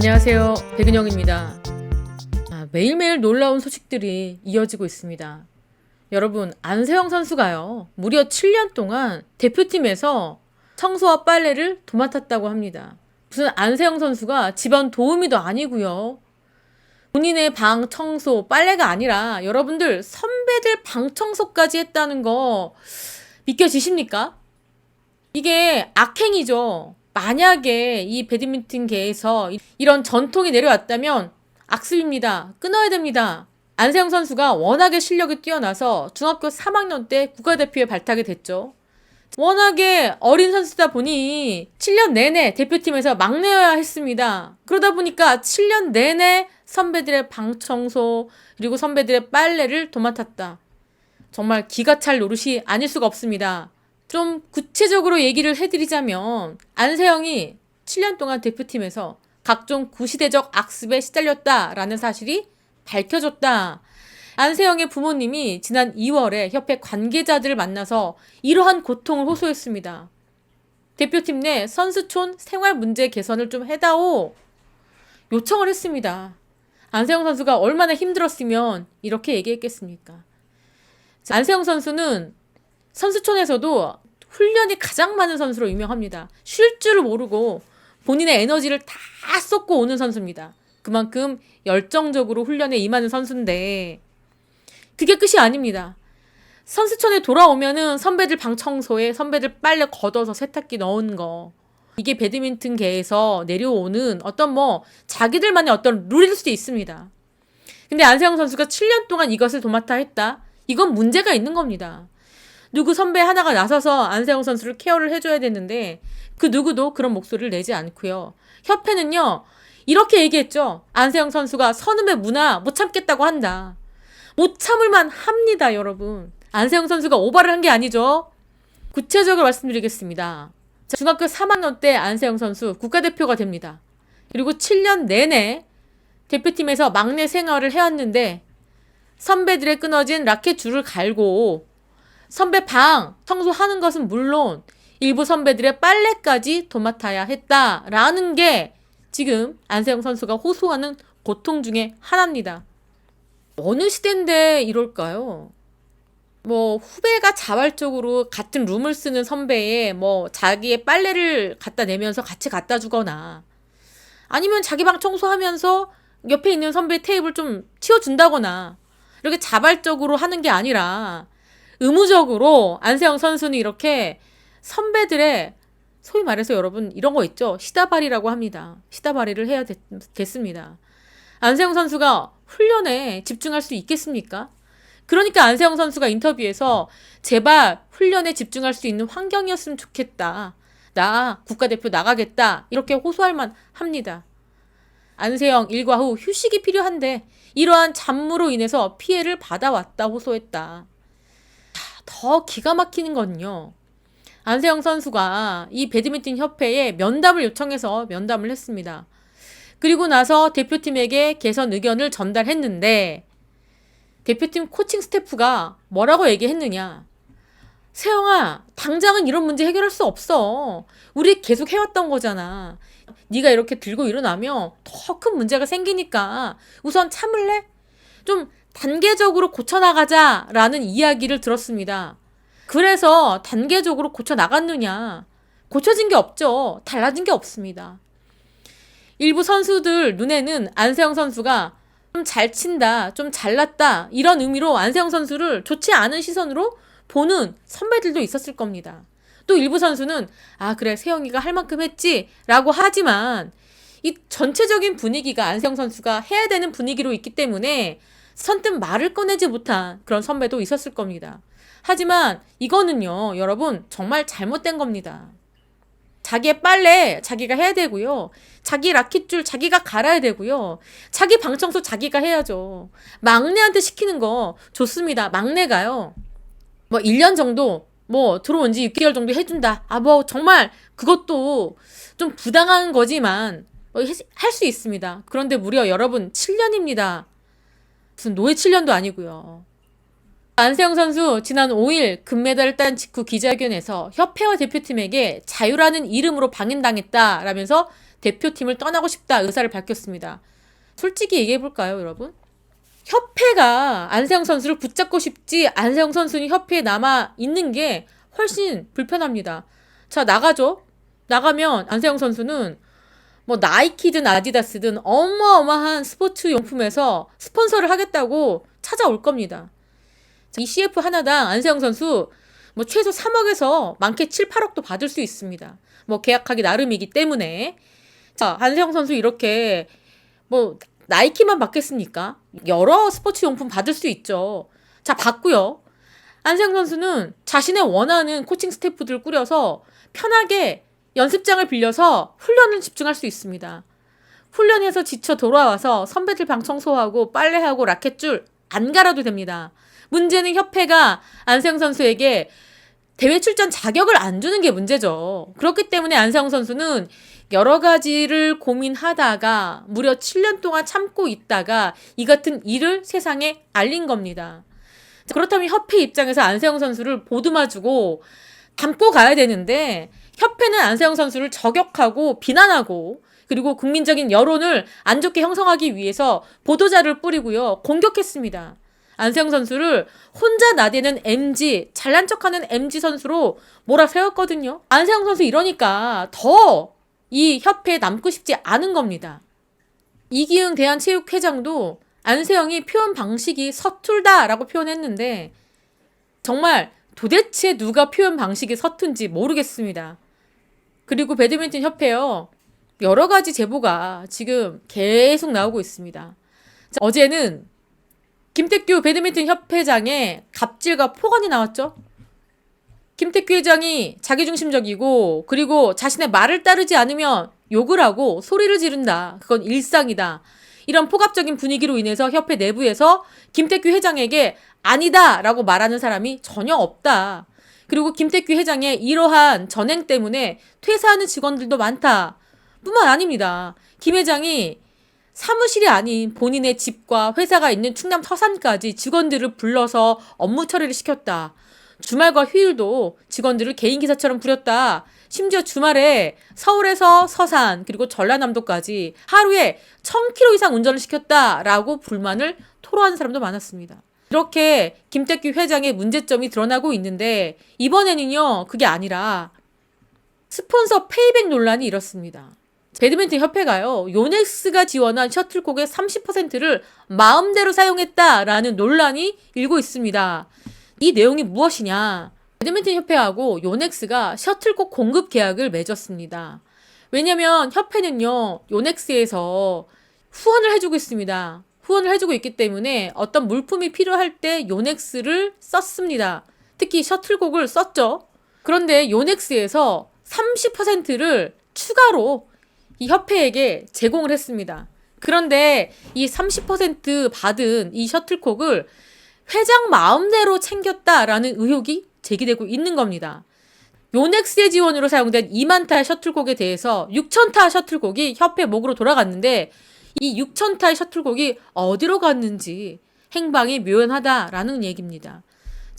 안녕하세요. 백은영입니다. 매일매일 놀라운 소식들이 이어지고 있습니다. 여러분, 안세영 선수가요, 무려 7년 동안 대표팀에서 청소와 빨래를 도맡았다고 합니다. 무슨 안세영 선수가 집안 도우미도 아니고요. 본인의 방 청소, 빨래가 아니라 여러분들 선배들 방 청소까지 했다는 거 믿겨지십니까? 이게 악행이죠. 만약에 이 배드민턴계에서 이런 전통이 내려왔다면 악습입니다. 끊어야 됩니다. 안세영 선수가 워낙에 실력이 뛰어나서 중학교 3학년 때 국가대표에 발탁이 됐죠. 워낙에 어린 선수다 보니 7년 내내 대표팀에서 막내여야 했습니다. 그러다 보니까 7년 내내 선배들의 방 청소 그리고 선배들의 빨래를 도맡았다. 정말 기가 찰 노릇이 아닐 수가 없습니다. 좀 구체적으로 얘기를 해드리자면 안세영이 7년 동안 대표팀에서 각종 구시대적 악습에 시달렸다라는 사실이 밝혀졌다. 안세영의 부모님이 지난 2월에 협회 관계자들을 만나서 이러한 고통을 호소했습니다. 대표팀 내 선수촌 생활 문제 개선을 좀 해다오 요청을 했습니다. 안세영 선수가 얼마나 힘들었으면 이렇게 얘기했겠습니까? 안세영 선수는 선수촌에서도 훈련이 가장 많은 선수로 유명합니다. 쉴 줄을 모르고 본인의 에너지를 다 쏟고 오는 선수입니다. 그만큼 열정적으로 훈련에 임하는 선수인데 그게 끝이 아닙니다. 선수촌에 돌아오면은 선배들 방 청소에 선배들 빨래 걷어서 세탁기 넣은 거, 이게 배드민턴계에서 내려오는 어떤 자기들만의 어떤 룰일 수도 있습니다. 근데 안세영 선수가 7년 동안 이것을 도맡아 했다? 이건 문제가 있는 겁니다. 누구 선배 하나가 나서서 안세영 선수를 케어를 해줘야 되는데 그 누구도 그런 목소리를 내지 않고요. 협회는요, 이렇게 얘기했죠. 안세영 선수가 선후배 문화 못 참겠다고 한다. 못 참을만 합니다, 여러분. 안세영 선수가 오바를 한 게 아니죠. 구체적으로 말씀드리겠습니다. 중학교 3학년 때 안세영 선수 국가대표가 됩니다. 그리고 7년 내내 대표팀에서 막내 생활을 해왔는데 선배들의 끊어진 라켓 줄을 갈고 선배 방 청소하는 것은 물론 일부 선배들의 빨래까지 도맡아야 했다라는 게 지금 안세영 선수가 호소하는 고통 중에 하나입니다. 어느 시대인데 이럴까요? 후배가 자발적으로 같은 룸을 쓰는 선배에 자기의 빨래를 갖다 내면서 같이 갖다 주거나 아니면 자기 방 청소하면서 옆에 있는 선배 테이블 좀 치워준다거나 이렇게 자발적으로 하는 게 아니라 의무적으로 안세영 선수는 이렇게 선배들의 소위 말해서 여러분 이런 거 있죠. 시다발이라고 합니다. 시다발이를 해야 됐습니다. 안세영 선수가 훈련에 집중할 수 있겠습니까? 그러니까 안세영 선수가 인터뷰에서 제발 훈련에 집중할 수 있는 환경이었으면 좋겠다. 나 국가대표 나가겠다. 이렇게 호소할 만 합니다. 안세영 일과 후 휴식이 필요한데 이러한 잡무로 인해서 피해를 받아왔다 호소했다. 더 기가 막히는 건요. 안세영 선수가 이 배드민턴 협회에 면담을 요청해서 면담을 했습니다. 그리고 나서 대표팀에게 개선 의견을 전달했는데 대표팀 코칭 스태프가 뭐라고 얘기했느냐. 세영아, 당장은 이런 문제 해결할 수 없어. 우리 계속 해왔던 거잖아. 네가 이렇게 들고 일어나면 더 큰 문제가 생기니까 우선 참을래? 좀 단계적으로 고쳐나가자라는 이야기를 들었습니다. 그래서 단계적으로 고쳐나갔느냐? 고쳐진 게 없죠. 달라진 게 없습니다. 일부 선수들 눈에는 안세영 선수가 좀 잘 친다, 좀 잘났다 이런 의미로 안세영 선수를 좋지 않은 시선으로 보는 선배들도 있었을 겁니다. 또 일부 선수는 그래 세영이가 할 만큼 했지 라고 하지만 이 전체적인 분위기가 안세영 선수가 해야 되는 분위기로 있기 때문에 선뜻 말을 꺼내지 못한 그런 선배도 있었을 겁니다. 하지만 이거는요, 여러분 정말 잘못된 겁니다. 자기의 빨래 자기가 해야 되고요. 자기 라켓줄 자기가 갈아야 되고요. 자기 방청소 자기가 해야죠. 막내한테 시키는 거 좋습니다. 막내가요. 1년 정도 들어온 지 6개월 정도 해준다. 정말 그것도 좀 부당한 거지만 할 수 있습니다. 그런데 무려 여러분 7년입니다. 무슨 노예 7년도 아니고요. 안세영 선수 지난 5일 금메달을 딴 직후 기자회견에서 협회와 대표팀에게 자유라는 이름으로 방임당했다라면서 대표팀을 떠나고 싶다 의사를 밝혔습니다. 솔직히 얘기해볼까요, 여러분? 협회가 안세영 선수를 붙잡고 싶지 안세영 선수는 협회에 남아 있는 게 훨씬 불편합니다. 자, 나가죠. 나가면 안세영 선수는 뭐 나이키든 아디다스든 어마어마한 스포츠 용품에서 스폰서를 하겠다고 찾아올 겁니다. 이 CF 하나당 안세영 선수 뭐 최소 3억에서 많게 7, 8억도 받을 수 있습니다. 뭐 계약하기 나름이기 때문에. 자, 안세영 선수 이렇게 뭐 나이키만 받겠습니까? 여러 스포츠 용품 받을 수 있죠. 자, 받고요. 안세영 선수는 자신의 원하는 코칭 스태프들을 꾸려서 편하게 연습장을 빌려서 훈련을 집중할 수 있습니다. 훈련해서 지쳐 돌아와서 선배들 방 청소하고 빨래하고 라켓줄 안 갈아도 됩니다. 문제는 협회가 안세영 선수에게 대회 출전 자격을 안 주는 게 문제죠. 그렇기 때문에 안세영 선수는 여러 가지를 고민하다가 무려 7년 동안 참고 있다가 이 같은 일을 세상에 알린 겁니다. 그렇다면 협회 입장에서 안세영 선수를 보듬어주고 담고 가야 되는데 협회는 안세영 선수를 저격하고 비난하고 그리고 국민적인 여론을 안 좋게 형성하기 위해서 보도자를 뿌리고요. 공격했습니다. 안세영 선수를 혼자 나대는 MG, 잘난 척하는 MG 선수로 몰아세웠거든요. 안세영 선수 이러니까 더 이 협회에 남고 싶지 않은 겁니다. 이기흥 대한체육회장도 안세영이 표현 방식이 서툴다라고 표현했는데 정말 도대체 누가 표현 방식이 서툰지 모르겠습니다. 그리고 배드민턴 협회요. 여러 가지 제보가 지금 계속 나오고 있습니다. 어제는 김태규 배드민턴 협회장의 갑질과 폭언이 나왔죠. 김태규 회장이 자기중심적이고 그리고 자신의 말을 따르지 않으면 욕을 하고 소리를 지른다. 그건 일상이다. 이런 폭압적인 분위기로 인해서 협회 내부에서 김태규 회장에게 아니다 라고 말하는 사람이 전혀 없다. 그리고 김태규 회장의 이러한 전행 때문에 퇴사하는 직원들도 많다. 뿐만 아닙니다. 김 회장이 사무실이 아닌 본인의 집과 회사가 있는 충남 서산까지 직원들을 불러서 업무 처리를 시켰다. 주말과 휴일도 직원들을 개인 기사처럼 부렸다. 심지어 주말에 서울에서 서산 그리고 전라남도까지 하루에 1000km 이상 운전을 시켰다라고 불만을 토로하는 사람도 많았습니다. 이렇게 김태규 회장의 문제점이 드러나고 있는데 이번에는요. 그게 아니라 스폰서 페이백 논란이 일었습니다. 배드민턴 협회가요. 요넥스가 지원한 셔틀콕의 30%를 마음대로 사용했다라는 논란이 일고 있습니다. 이 내용이 무엇이냐? 배드민턴 협회하고 요넥스가 셔틀콕 공급 계약을 맺었습니다. 왜냐면 협회는요. 요넥스에서 후원을 해주고 있습니다. 후원을 해주고 있기 때문에 어떤 물품이 필요할 때 요넥스를 썼습니다. 특히 셔틀콕을 썼죠. 그런데 요넥스에서 30%를 추가로 이 협회에게 제공을 했습니다. 그런데 이 30% 받은 이 셔틀콕을 회장 마음대로 챙겼다라는 의혹이 제기되고 있는 겁니다. 요넥스의 지원으로 사용된 2만타 셔틀콕에 대해서 6,000타 셔틀콕이 협회 목으로 돌아갔는데 이 6,000타의 셔틀콕이 어디로 갔는지 행방이 묘연하다라는 얘기입니다.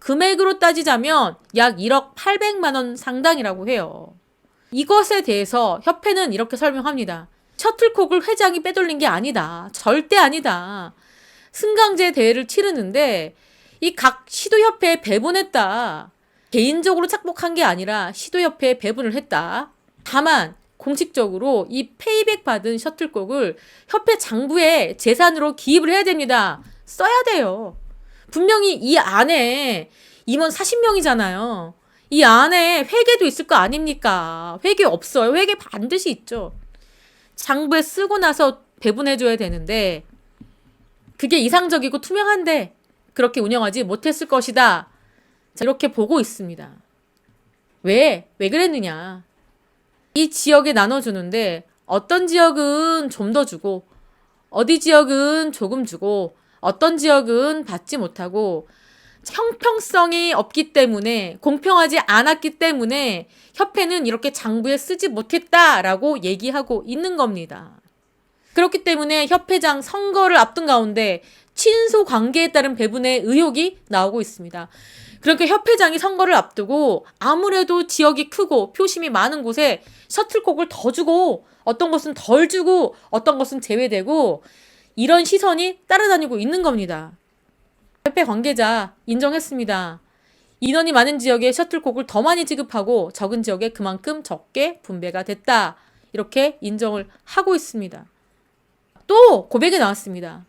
금액으로 따지자면 약 1억 800만 원 상당이라고 해요. 이것에 대해서 협회는 이렇게 설명합니다. 셔틀콕을 회장이 빼돌린 게 아니다. 절대 아니다. 승강제 대회를 치르는데 이 각 시도협회에 배분했다. 개인적으로 착복한 게 아니라 시도협회에 배분을 했다. 다만 공식적으로 이 페이백 받은 셔틀콕을 협회 장부에 재산으로 기입을 해야 됩니다. 써야 돼요. 분명히 이 안에 임원 40명이잖아요. 이 안에 회계도 있을 거 아닙니까? 회계 없어요. 회계 반드시 있죠. 장부에 쓰고 나서 배분해줘야 되는데 그게 이상적이고 투명한데 그렇게 운영하지 못했을 것이다. 자, 이렇게 보고 있습니다. 왜 그랬느냐. 이 지역에 나눠주는데 어떤 지역은 좀 더 주고 어디 지역은 조금 주고 어떤 지역은 받지 못하고 형평성이 없기 때문에 공평하지 않았기 때문에 협회는 이렇게 장부에 쓰지 못했다라고 얘기하고 있는 겁니다. 그렇기 때문에 협회장 선거를 앞둔 가운데 친소 관계에 따른 배분의 의혹이 나오고 있습니다. 그러니까 협회장이 선거를 앞두고 아무래도 지역이 크고 표심이 많은 곳에 셔틀콕을 더 주고 어떤 것은 덜 주고 어떤 것은 제외되고 이런 시선이 따라다니고 있는 겁니다. 협회 관계자 인정했습니다. 인원이 많은 지역에 셔틀콕을 더 많이 지급하고 적은 지역에 그만큼 적게 분배가 됐다. 이렇게 인정을 하고 있습니다. 또 고백이 나왔습니다.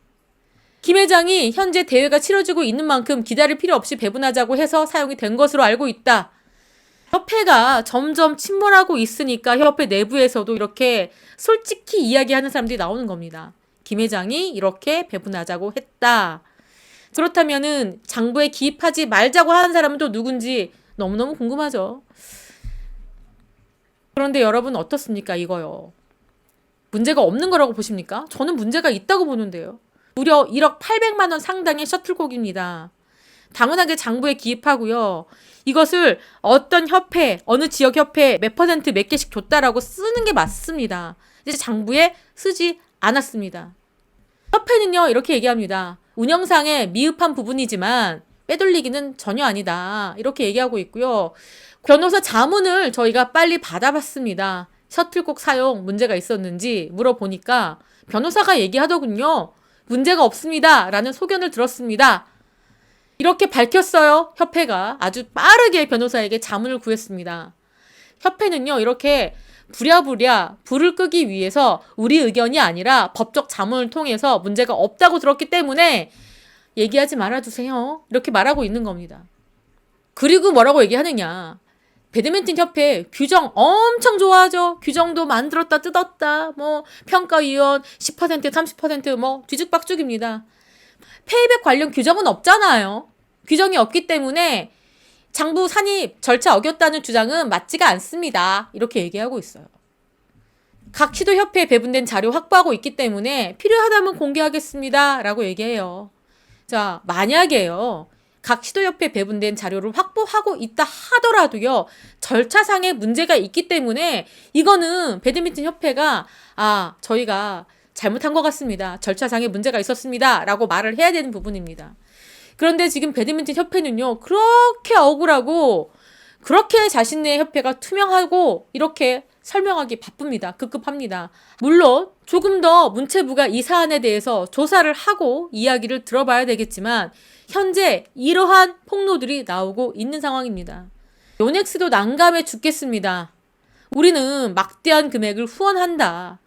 김 회장이 현재 대회가 치러지고 있는 만큼 기다릴 필요 없이 배분하자고 해서 사용이 된 것으로 알고 있다. 협회가 점점 침몰하고 있으니까 협회 내부에서도 이렇게 솔직히 이야기하는 사람들이 나오는 겁니다. 김 회장이 이렇게 배분하자고 했다. 그렇다면은 장부에 기입하지 말자고 하는 사람은 또 누군지 너무너무 궁금하죠. 그런데 여러분 어떻습니까? 이거요. 문제가 없는 거라고 보십니까? 저는 문제가 있다고 보는데요. 무려 1억 800만 원 상당의 셔틀콕입니다. 당연하게 장부에 기입하고요. 이것을 어떤 협회, 어느 지역 협회 몇 퍼센트 몇 개씩 줬다라고 쓰는 게 맞습니다. 이제 장부에 쓰지 않았습니다. 협회는요, 이렇게 얘기합니다. 운영상에 미흡한 부분이지만 빼돌리기는 전혀 아니다. 이렇게 얘기하고 있고요. 변호사 자문을 저희가 빨리 받아봤습니다. 셔틀콕 사용 문제가 있었는지 물어보니까 변호사가 얘기하더군요. 문제가 없습니다. 라는 소견을 들었습니다. 이렇게 밝혔어요. 협회가 아주 빠르게 변호사에게 자문을 구했습니다. 협회는요, 이렇게 부랴부랴 불을 끄기 위해서 우리 의견이 아니라 법적 자문을 통해서 문제가 없다고 들었기 때문에 얘기하지 말아주세요. 이렇게 말하고 있는 겁니다. 그리고 뭐라고 얘기하느냐. 배드민턴 협회 규정 엄청 좋아하죠. 규정도 만들었다 뜯었다. 뭐 평가위원 10% 30% 뒤죽박죽입니다. 페이백 관련 규정은 없잖아요. 규정이 없기 때문에 장부 산입 절차 어겼다는 주장은 맞지가 않습니다. 이렇게 얘기하고 있어요. 각 시도협회에 배분된 자료 확보하고 있기 때문에 필요하다면 공개하겠습니다. 라고 얘기해요. 자, 만약에요. 각 시도협회에 배분된 자료를 확보하고 있다 하더라도요. 절차상의 문제가 있기 때문에 이거는 배드민턴 협회가 저희가 잘못한 것 같습니다. 절차상의 문제가 있었습니다. 라고 말을 해야 되는 부분입니다. 그런데 지금 배드민턴 협회는요. 그렇게 억울하고 그렇게 자신의 협회가 투명하고 이렇게 설명하기 바쁩니다. 급급합니다. 물론 조금 더 문체부가 이 사안에 대해서 조사를 하고 이야기를 들어봐야 되겠지만 현재 이러한 폭로들이 나오고 있는 상황입니다. 요넥스도 난감해 죽겠습니다. 우리는 막대한 금액을 후원한다.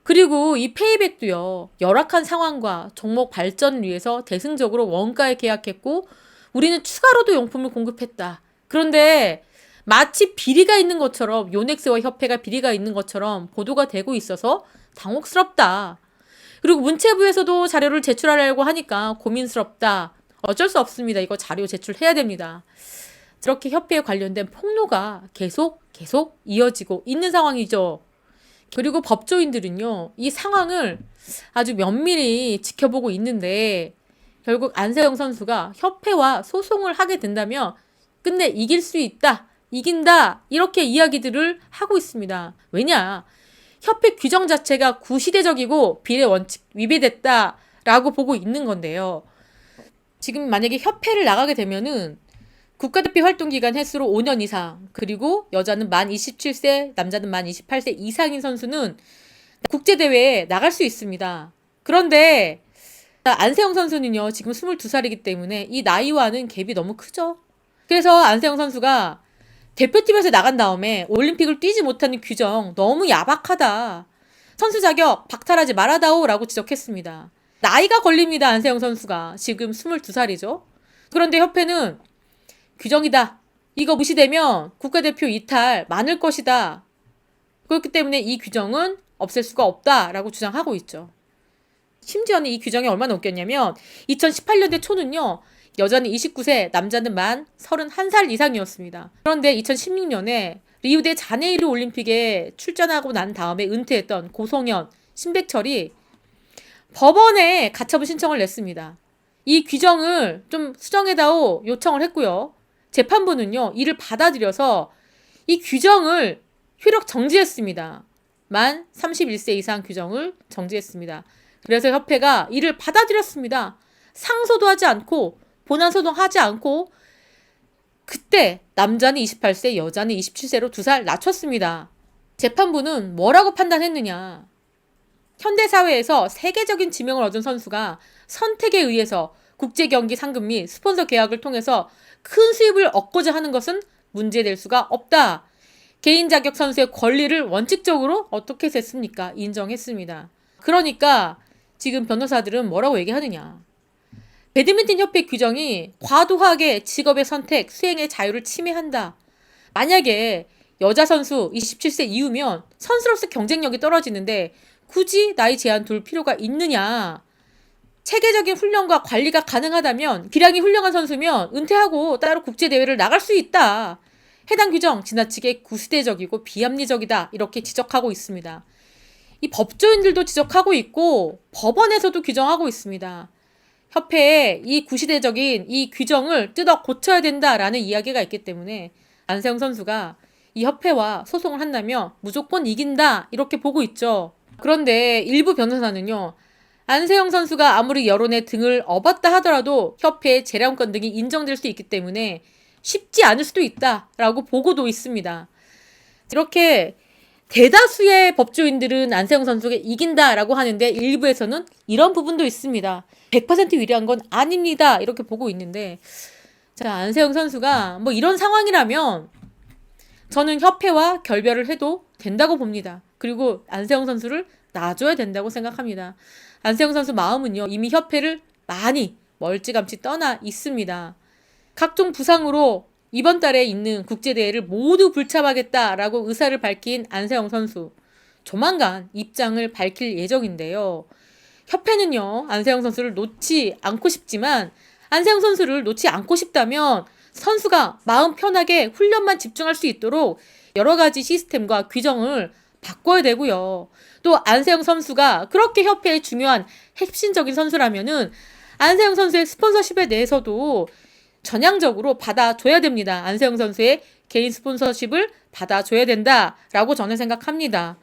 그리고 이 페이백도요. 열악한 상황과 종목 발전을 위해서 대승적으로 원가에 계약했고 우리는 추가로도 용품을 공급했다. 그런데 마치 비리가 있는 것처럼 요넥스와 협회가 비리가 있는 것처럼 보도가 되고 있어서 당혹스럽다. 그리고 문체부에서도 자료를 제출하려고 하니까 고민스럽다. 어쩔 수 없습니다. 이거 자료 제출해야 됩니다. 이렇게 협회에 관련된 폭로가 계속 이어지고 있는 상황이죠. 그리고 법조인들은요. 이 상황을 아주 면밀히 지켜보고 있는데 결국 안세영 선수가 협회와 소송을 하게 된다면 끝내 이길 수 있다. 이긴다. 이렇게 이야기들을 하고 있습니다. 왜냐? 협회 규정 자체가 구시대적이고 비례 원칙 위배됐다라고 보고 있는 건데요. 지금 만약에 협회를 나가게 되면은 국가대표 활동기간 횟수로 5년 이상, 그리고 여자는 만 27세, 남자는 만 28세 이상인 선수는 국제대회에 나갈 수 있습니다. 그런데 안세영 선수는요, 지금 22살이기 때문에 이 나이와는 갭이 너무 크죠. 그래서 안세영 선수가 대표팀에서 나간 다음에 올림픽을 뛰지 못하는 규정 너무 야박하다. 선수 자격 박탈하지 말아다오 라고 지적했습니다. 나이가 걸립니다. 안세영 선수가. 지금 22살이죠. 그런데 협회는 규정이다. 이거 무시되면 국가대표 이탈 많을 것이다. 그렇기 때문에 이 규정은 없앨 수가 없다라고 주장하고 있죠. 심지어는 이 규정이 얼마나 웃겼냐면 2018년대 초는요. 여자는 29세, 남자는 만 31살 이상이었습니다. 그런데 2016년에 리우데 자네이루 올림픽에 출전하고 난 다음에 은퇴했던 고성현, 신백철이 법원에 가처분 신청을 냈습니다. 이 규정을 좀 수정해다오 요청을 했고요. 재판부는요, 이를 받아들여서 이 규정을 효력 정지했습니다. 만 31세 이상 규정을 정지했습니다. 그래서 협회가 이를 받아들였습니다. 상소도 하지 않고 본안소송하지 않고 그때 남자는 28세, 여자는 27세로 2살 낮췄습니다. 재판부는 뭐라고 판단했느냐. 현대사회에서 세계적인 지명을 얻은 선수가 선택에 의해서 국제경기 상금 및 스폰서 계약을 통해서 큰 수입을 얻고자 하는 것은 문제될 수가 없다. 개인 자격 선수의 권리를 원칙적으로 어떻게 됐습니까? 인정했습니다. 그러니까 지금 변호사들은 뭐라고 얘기하느냐. 배드민턴 협회 규정이 과도하게 직업의 선택, 수행의 자유를 침해한다. 만약에 여자 선수 27세 이후면 선수로서 경쟁력이 떨어지는데 굳이 나이 제한 둘 필요가 있느냐. 체계적인 훈련과 관리가 가능하다면 기량이 훌륭한 선수면 은퇴하고 따로 국제대회를 나갈 수 있다. 해당 규정 지나치게 구시대적이고 비합리적이다. 이렇게 지적하고 있습니다. 이 법조인들도 지적하고 있고 법원에서도 규정하고 있습니다. 협회에 이 구시대적인 이 규정을 뜯어 고쳐야 된다라는 이야기가 있기 때문에 안세영 선수가 이 협회와 소송을 한다면 무조건 이긴다 이렇게 보고 있죠. 그런데 일부 변호사는요. 안세영 선수가 아무리 여론의 등을 업었다 하더라도 협회의 재량권 등이 인정될 수 있기 때문에 쉽지 않을 수도 있다라고 보고도 있습니다. 이렇게 대다수의 법조인들은 안세영 선수가 이긴다라고 하는데 일부에서는 이런 부분도 있습니다. 100% 유리한 건 아닙니다. 이렇게 보고 있는데 자, 안세영 선수가 뭐 이런 상황이라면 저는 협회와 결별을 해도 된다고 봅니다. 그리고 안세영 선수를 놔줘야 된다고 생각합니다. 안세영 선수 마음은요. 이미 협회를 많이 멀찌감치 떠나 있습니다. 각종 부상으로 이번 달에 있는 국제대회를 모두 불참하겠다라고 의사를 밝힌 안세영 선수. 조만간 입장을 밝힐 예정인데요. 협회는요. 안세영 선수를 놓지 않고 싶지만 안세영 선수를 놓지 않고 싶다면 선수가 마음 편하게 훈련만 집중할 수 있도록 여러 가지 시스템과 규정을 바꿔야 되고요. 또 안세영 선수가 그렇게 협회의 중요한 핵심적인 선수라면은 안세영 선수의 스폰서십에 대해서도 전향적으로 받아줘야 됩니다. 안세영 선수의 개인 스폰서십을 받아줘야 된다라고 저는 생각합니다.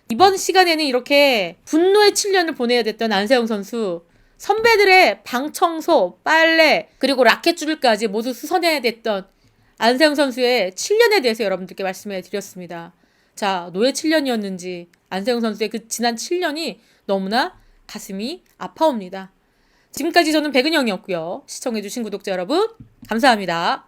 이번 시간에는 이렇게 분노의 7년을 보내야 됐던 안세영 선수, 선배들의 방 청소, 빨래, 그리고 라켓줄까지 모두 수선해야 됐던 안세영 선수의 7년에 대해서 여러분들께 말씀해 드렸습니다. 자, 노예 7년이었는지 안세영 선수의 그 지난 7년이 너무나 가슴이 아파옵니다. 지금까지 저는 백은영이었고요. 시청해주신 구독자 여러분 감사합니다.